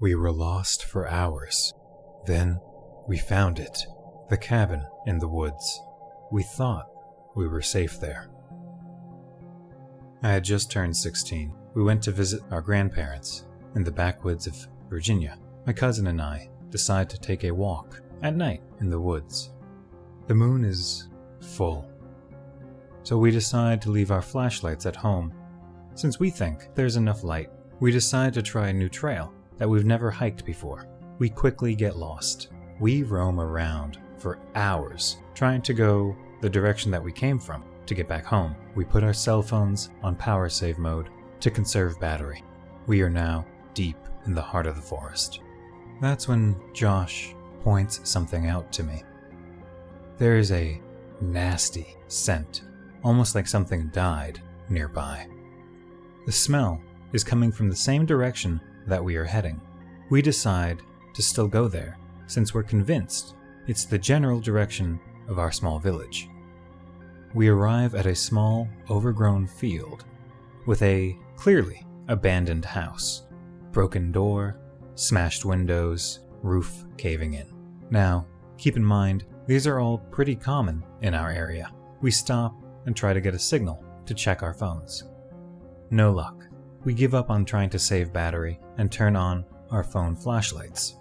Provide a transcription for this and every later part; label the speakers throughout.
Speaker 1: We were lost for hours. Then we found it, the cabin in the woods. We thought we were safe there. I had just turned 16. We went to visit our grandparents in the backwoods of Virginia. My cousin and I decide to take a walk at night in the woods. The moon is full, so we decide to leave our flashlights at home. Since we think there's enough light, we decide to try a new trail that we've never hiked before. We quickly get lost. We roam around for hours trying to go the direction that we came from to get back home. We put our cell phones on power save mode to conserve battery. We are now deep in the heart of the forest. That's when Josh points something out to me. There is a nasty scent, almost like something died nearby. The smell is coming from the same direction that we are heading. We decide to still go there, since we're convinced it's the general direction of our small village. We arrive at a small, overgrown field with a clearly abandoned house. Broken door, smashed windows, roof caving in. Now, keep in mind, these are all pretty common in our area. We stop and try to get a signal to check our phones. No luck. We give up on trying to save battery and turn on our phone flashlights.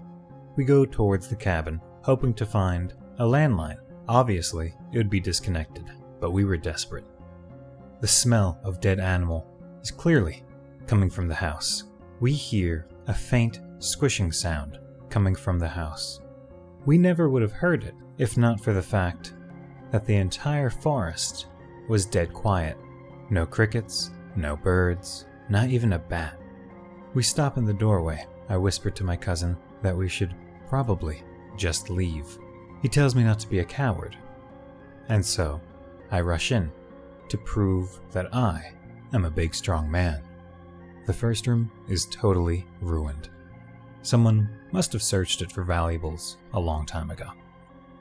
Speaker 1: We go towards the cabin, hoping to find a landline. Obviously, it would be disconnected, but we were desperate. The smell of dead animal is clearly coming from the house. We hear a faint squishing sound coming from the house. We never would have heard it if not for the fact that the entire forest was dead quiet. No crickets, no birds, not even a bat. We stop in the doorway. I whisper to my cousin that we should probably just leave. He tells me not to be a coward. And so, I rush in to prove that I am a big, strong man. The first room is totally ruined. Someone must have searched it for valuables a long time ago.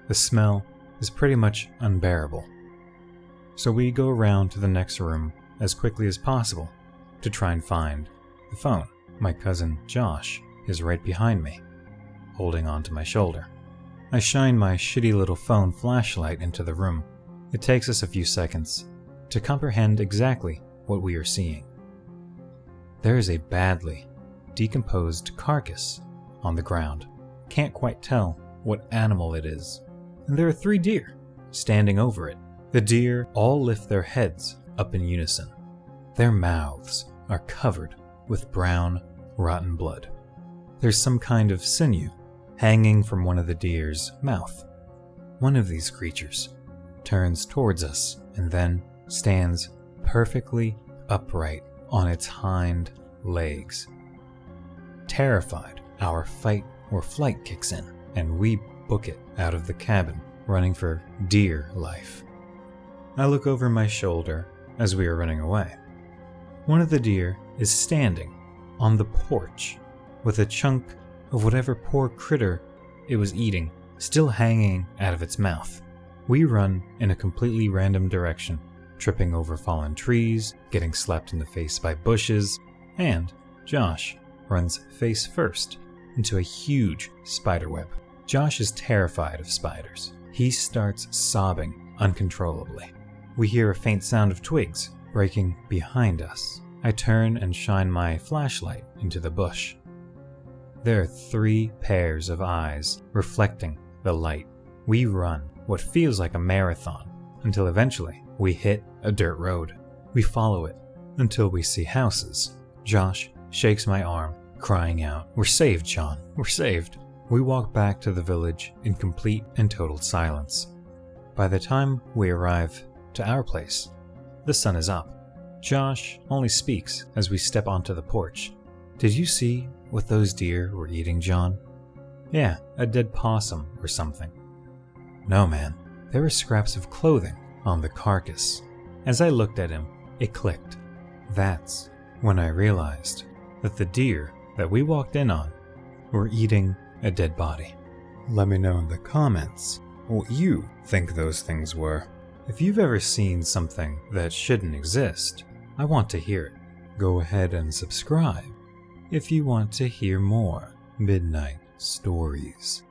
Speaker 1: The smell is pretty much unbearable. So we go around to the next room as quickly as possible to try and find the phone. My cousin Josh is right behind me, holding onto my shoulder. I shine my shitty little phone flashlight into the room. It takes us a few seconds to comprehend exactly what we are seeing. There is a badly decomposed carcass on the ground. Can't quite tell what animal it is. And there are 3 deer standing over it. The deer all lift their heads up in unison. Their mouths are covered with brown, rotten blood. There's some kind of sinew hanging from one of the deer's mouth. One of these creatures turns towards us and then stands perfectly upright on its hind legs. Terrified, our fight or flight kicks in, and we book it out of the cabin, running for dear life. I look over my shoulder as we are running away. One of the deer is standing on the porch with a chunk of whatever poor critter it was eating still hanging out of its mouth. We run in a completely random direction, tripping over fallen trees, getting slapped in the face by bushes, and Josh runs face first into a huge spiderweb. Josh is terrified of spiders. He starts sobbing uncontrollably. We hear a faint sound of twigs breaking behind us. I turn and shine my flashlight into the bush. There are 3 pairs of eyes reflecting the light. We run what feels like a marathon until eventually we hit a dirt road. We follow it until we see houses. Josh shakes my arm, crying out, "We're saved, John, we're saved." We walk back to the village in complete and total silence. By the time we arrive to our place, the sun is up. Josh only speaks as we step onto the porch. "Did you see what those deer were eating, John?" "Yeah, a dead possum or something." "No, man. There were scraps of clothing on the carcass." As I looked at him, it clicked. That's when I realized that the deer that we walked in on were eating a dead body. Let me know in the comments what you think those things were. If you've ever seen something that shouldn't exist, I want to hear it. Go ahead and subscribe if you want to hear more. Midnight Stories.